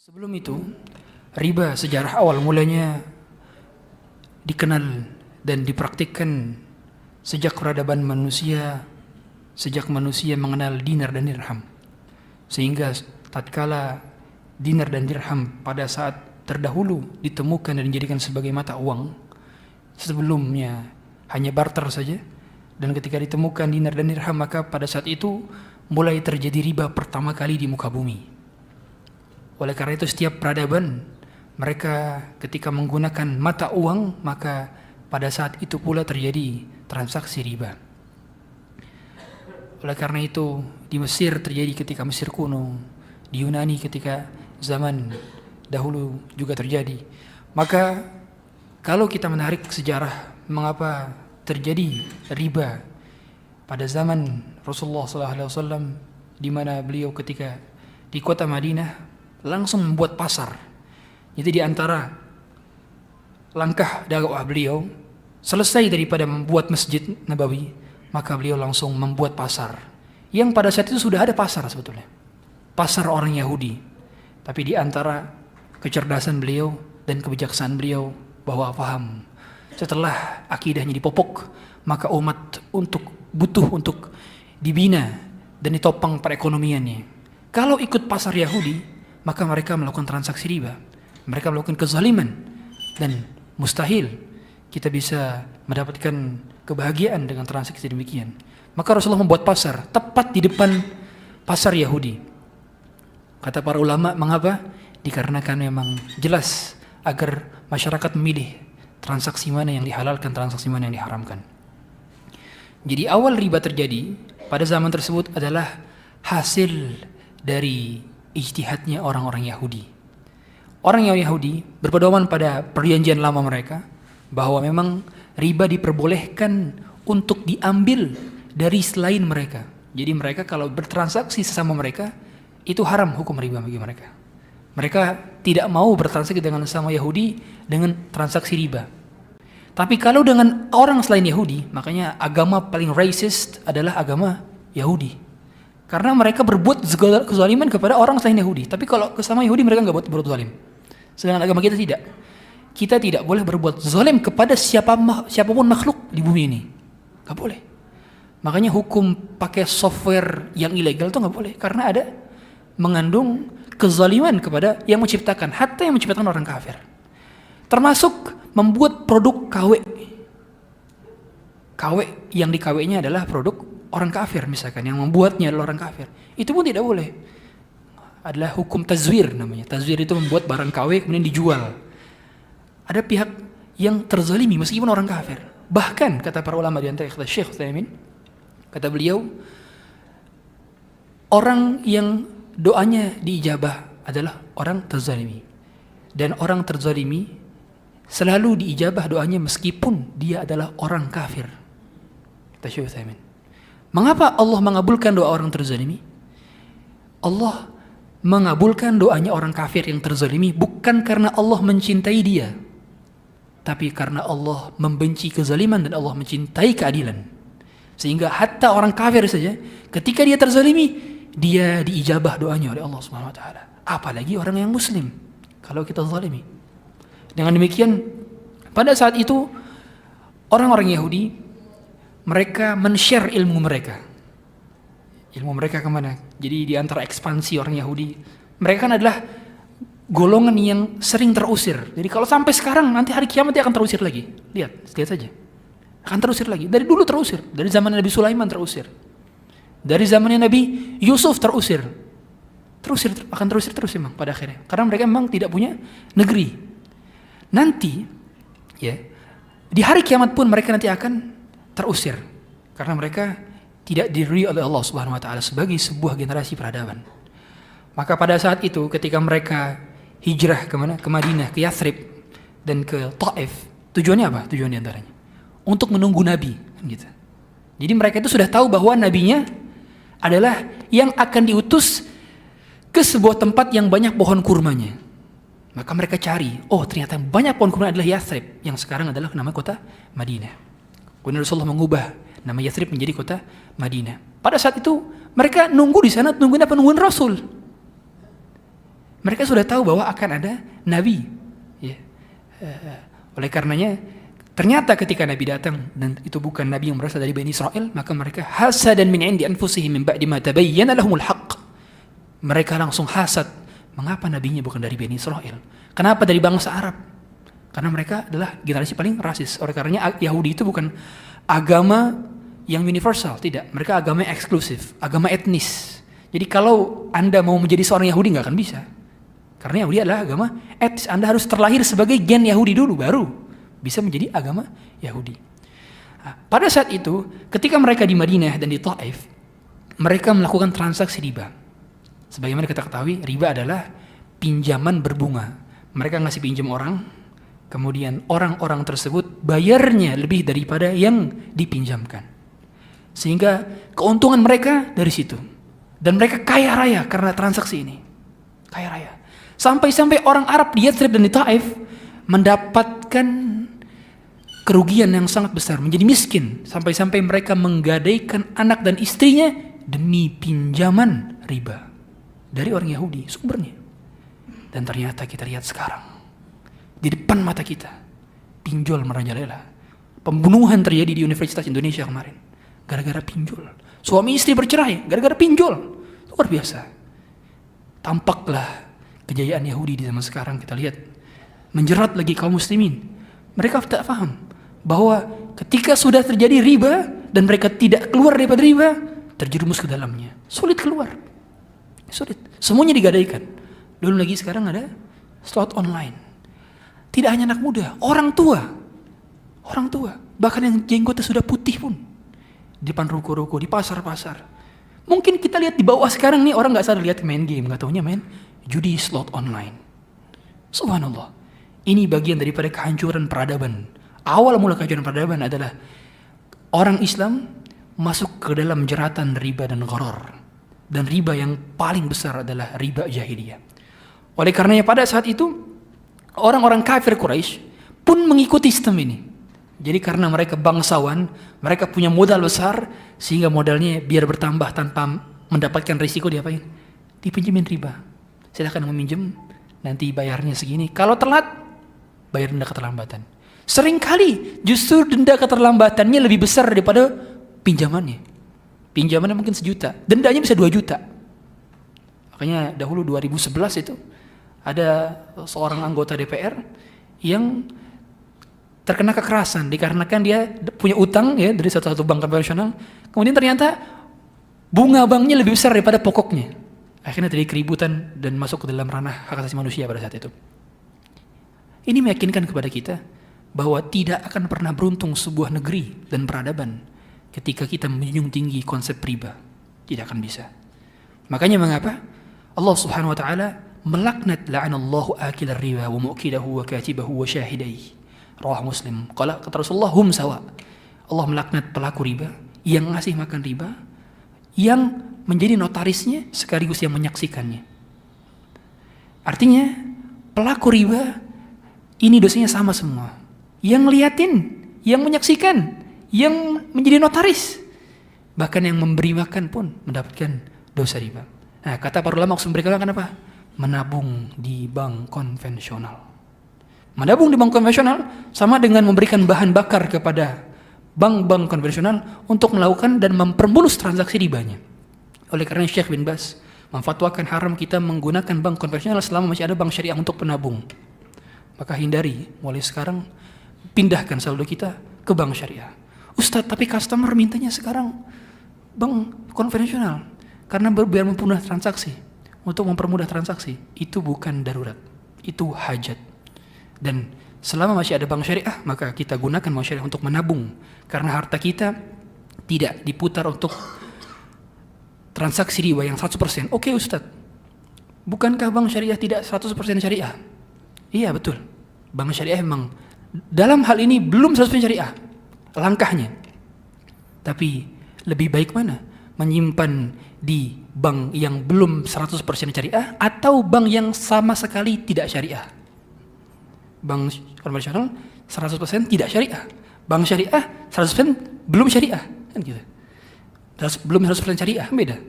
Sebelum itu, riba sejarah awal mulanya dikenal dan dipraktikkan sejak peradaban manusia, sejak manusia mengenal dinar dan dirham. Sehingga tatkala dinar dan dirham pada saat terdahulu ditemukan dan dijadikan sebagai mata uang, sebelumnya hanya barter saja, dan ketika ditemukan dinar dan dirham maka pada saat itu mulai terjadi riba pertama kali di muka bumi. Oleh karena itu setiap peradaban mereka ketika menggunakan mata uang maka pada saat itu pula terjadi transaksi riba. Oleh karena itu di Mesir terjadi ketika Mesir kuno, di Yunani ketika zaman dahulu juga terjadi. Maka kalau kita menarik sejarah mengapa terjadi riba pada zaman Rasulullah SAW, di mana beliau ketika di kota Madinah langsung membuat pasar. Jadi di antara langkah dakwah beliau selesai daripada membuat Masjid Nabawi, maka beliau langsung membuat pasar. Yang pada saat itu sudah ada pasar sebetulnya. Pasar orang Yahudi. Tapi di antara kecerdasan beliau dan kebijaksanaan beliau bahwa paham setelah akidahnya dipopok, maka umat butuh untuk dibina dan ditopang perekonomiannya. Kalau ikut pasar Yahudi, maka mereka melakukan transaksi riba, mereka melakukan kezaliman, dan mustahil kita bisa mendapatkan kebahagiaan dengan transaksi demikian. Maka Rasulullah membuat pasar tepat di depan pasar Yahudi. Kata para ulama, mengapa? Dikarenakan memang jelas agar masyarakat memilih transaksi mana yang dihalalkan, transaksi mana yang diharamkan. Jadi awal riba terjadi pada zaman tersebut adalah hasil dari ijtihadnya orang-orang Yahudi. Orang yang Yahudi berpedoman pada perjanjian lama mereka bahwa memang riba diperbolehkan untuk diambil dari selain mereka. Jadi mereka kalau bertransaksi sesama mereka itu haram hukum riba bagi mereka. Mereka tidak mau bertransaksi dengan sesama Yahudi dengan transaksi riba. Tapi kalau dengan orang selain Yahudi, makanya agama paling racist adalah agama Yahudi. Karena mereka berbuat kezaliman kepada orang selain Yahudi. Tapi kalau sesama Yahudi mereka nggak berbuat zalim. Sedangkan agama kita tidak. Kita tidak boleh berbuat zalim kepada siapapun makhluk di bumi ini. Nggak boleh. Makanya hukum pakai software yang ilegal itu nggak boleh. Karena ada mengandung kezaliman kepada yang menciptakan. Hatta yang menciptakan orang kafir. Termasuk membuat produk KW. KW yang di KW-nya adalah produk orang kafir misalkan, yang membuatnya adalah orang kafir. Itu pun tidak boleh. Adalah hukum tazwir namanya. Tazwir itu membuat barang KW kemudian dijual. Ada pihak yang terzalimi meskipun orang kafir. Bahkan kata para ulama di antara kata Syekh Utsaimin, kata beliau, orang yang doanya diijabah adalah orang terzalimi. Dan orang terzalimi selalu diijabah doanya meskipun dia adalah orang kafir. Kata Syekh Utsaimin. Mengapa Allah mengabulkan doa orang terzalimi? Allah mengabulkan doanya orang kafir yang terzalimi bukan karena Allah mencintai dia, tapi karena Allah membenci kezaliman dan Allah mencintai keadilan. Sehingga hatta orang kafir saja ketika dia terzalimi, dia diijabah doanya oleh Allah Subhanahu wa taala. Apalagi orang yang muslim kalau kita zalimi. Dengan demikian pada saat itu orang-orang Yahudi mereka men-share ilmu mereka. Ilmu mereka kemana? Jadi di antara ekspansi orang Yahudi, mereka kan adalah golongan yang sering terusir. Jadi kalau sampai sekarang, nanti hari kiamat dia akan terusir lagi. Lihat saja. Akan terusir lagi. Dari dulu terusir. Dari zaman Nabi Sulaiman terusir. Dari zamannya Nabi Yusuf terusir. Akan terusir terus memang pada akhirnya. Karena mereka memang tidak punya negeri. Nanti, ya, di hari kiamat pun mereka nanti akan terusir karena mereka tidak diridhoi oleh Allah Subhanahu wa taala sebagai sebuah generasi peradaban. Maka pada saat itu ketika mereka hijrah ke mana? Ke Madinah, ke Yathrib dan ke Taif. Tujuannya apa? Tujuan di antaranya untuk menunggu nabi, gitu. Jadi mereka itu sudah tahu bahwa nabinya adalah yang akan diutus ke sebuah tempat yang banyak pohon kurmanya. Maka mereka cari, oh ternyata banyak pohon kurma adalah Yathrib yang sekarang adalah nama kota Madinah. Kemudian Rasulullah mengubah nama Yathrib menjadi kota Madinah. Pada saat itu mereka nunggu di sana, nungguin apa? Nungguin Rasul. Mereka sudah tahu bahwa akan ada nabi. Ya. Oleh karenanya, ternyata ketika nabi datang dan itu bukan nabi yang berasal dari Bani Israel, maka mereka hasadan min indi anfusihim min ba'di ma tabayyana lahumul haqq. Mereka langsung hasad. Mengapa nabinya bukan dari Bani Israel? Kenapa dari bangsa Arab? Karena mereka adalah generasi paling rasis. Oleh karenanya Yahudi itu bukan agama yang universal, tidak. Mereka agama eksklusif, agama etnis. Jadi kalau Anda mau menjadi seorang Yahudi nggak akan bisa. Karena Yahudi adalah agama etnis. Anda harus terlahir sebagai gen Yahudi dulu, baru bisa menjadi agama Yahudi. Nah, pada saat itu, ketika mereka di Madinah dan di Taif, mereka melakukan transaksi riba. Sebagaimana kita ketahui, riba adalah pinjaman berbunga. Mereka ngasih pinjam orang, kemudian orang-orang tersebut bayarnya lebih daripada yang dipinjamkan. Sehingga keuntungan mereka dari situ. Dan mereka kaya raya karena transaksi ini. Kaya raya. Sampai-sampai orang Arab di Yathrib dan di Taif mendapatkan kerugian yang sangat besar, menjadi miskin. Sampai-sampai mereka menggadaikan anak dan istrinya demi pinjaman riba dari orang Yahudi, sumbernya. Dan ternyata kita lihat sekarang, di depan mata kita, pinjol merajalela. Pembunuhan terjadi di Universitas Indonesia kemarin, gara-gara pinjol. Suami istri bercerai, gara-gara pinjol. Luar biasa. Tampaklah kejayaan Yahudi di zaman sekarang, kita lihat. Menjerat lagi kaum muslimin. Mereka tak paham bahwa ketika sudah terjadi riba, dan mereka tidak keluar daripada riba, terjerumus ke dalamnya. Sulit keluar. Sulit. Semuanya digadaikan. Dulu lagi sekarang ada slot online. Tidak hanya anak muda, orang tua. Orang tua. Bahkan yang jenggotnya sudah putih pun. Di depan ruko-ruko, di pasar-pasar. Mungkin kita lihat di bawah sekarang nih, orang gak sadar lihat main game. Gak taunya main judi slot online. Subhanallah. Ini bagian daripada kehancuran peradaban. Awal mula kehancuran peradaban adalah orang Islam masuk ke dalam jeratan riba dan gharar. Dan riba yang paling besar adalah riba jahiliyah. Oleh karenanya pada saat itu, orang-orang kafir Quraisy pun mengikuti sistem ini. Jadi karena mereka bangsawan, mereka punya modal besar, sehingga modalnya biar bertambah tanpa mendapatkan risiko diapain? Dipinjemin riba. Silakan meminjam, nanti bayarnya segini. Kalau telat, bayar denda keterlambatan. Seringkali justru denda keterlambatannya lebih besar daripada pinjamannya. Pinjamannya mungkin 1 juta, dendanya bisa 2 juta. Makanya dahulu 2011 itu ada seorang anggota DPR yang terkena kekerasan dikarenakan dia punya utang ya dari satu bank konvensional. Kemudian ternyata bunga banknya lebih besar daripada pokoknya. Akhirnya terjadi keributan dan masuk ke dalam ranah hak asasi manusia pada saat itu. Ini meyakinkan kepada kita bahwa tidak akan pernah beruntung sebuah negeri dan peradaban ketika kita menjunjung tinggi konsep riba. Tidak akan bisa. Makanya mengapa Allah Subhanahu wa taala melaknat la'anallahu akilar riba wa mu'kilahu wa katibahu wa syahidaihi. Rawah Muslim. Qala kata Rasulullah hum sawa. Allah melaknat pelaku riba yang ngasih makan riba, yang menjadi notarisnya sekaligus yang menyaksikannya. Artinya pelaku riba ini dosanya sama semua. Yang ngeliatin, yang menyaksikan, yang menjadi notaris, bahkan yang memberi makan pun mendapatkan dosa riba. Nah, kata para ulama maksud mereka kenapa? Menabung di bank konvensional. Menabung di bank konvensional sama dengan memberikan bahan bakar kepada bank-bank konvensional untuk melakukan dan mempermulus transaksi ribanya. Oleh karena Syekh bin Baz memfatwakan haram kita menggunakan bank konvensional selama masih ada bank syariah untuk penabung. Maka hindari mulai sekarang, pindahkan saldo kita ke bank syariah. Ustadz, tapi customer mintanya sekarang bank konvensional karena biar mempermudah transaksi. Untuk mempermudah transaksi itu bukan darurat, itu hajat. Dan selama masih ada bank syariah, maka kita gunakan bank syariah untuk menabung, karena harta kita tidak diputar untuk transaksi riba yang 100%. Oke Ustadz, bukankah bank syariah tidak 100% syariah? Iya betul, bank syariah memang dalam hal ini belum 100% syariah langkahnya. Tapi lebih baik mana? Menyimpan di bank yang belum 100% syariah atau bank yang sama sekali tidak syariah? Bank konvensional 100% tidak syariah, bank syariah 100% belum syariah, kan gitu. Belum 100% syariah, beda.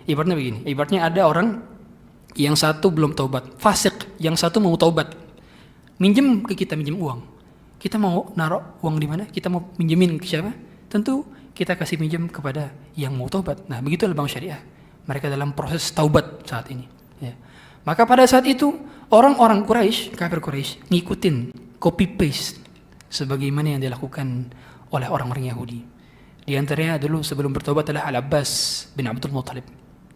Ibaratnya begini, ibaratnya ada orang yang satu belum taubat, fasik, yang satu mau taubat. Minjem ke kita, minjem uang. Kita mau naruh uang di mana? Kita mau minjemin ke siapa? Tentu kita kasih minjem kepada yang mau taubat. Nah, begitulah bank syariah. Mereka dalam proses taubat saat ini. Ya. Maka pada saat itu orang-orang Quraisy, kafir Quraisy, ngikutin copy paste sebagaimana yang dilakukan oleh orang-orang Yahudi. Di antaranya dulu sebelum bertobat adalah Al-Abbas bin Abdul Muttalib.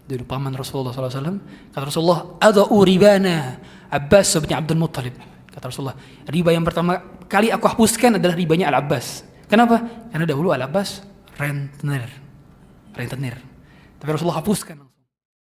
Dulu paman Rasulullah SAW. Kata Rasulullah, adau ribana Abbas bin Abdul Muttalib. Kata Rasulullah, riba yang pertama kali aku hapuskan adalah ribanya Al-Abbas. Kenapa? Karena dahulu Al-Abbas rentenir. Tapi Rasulullah hapuskan.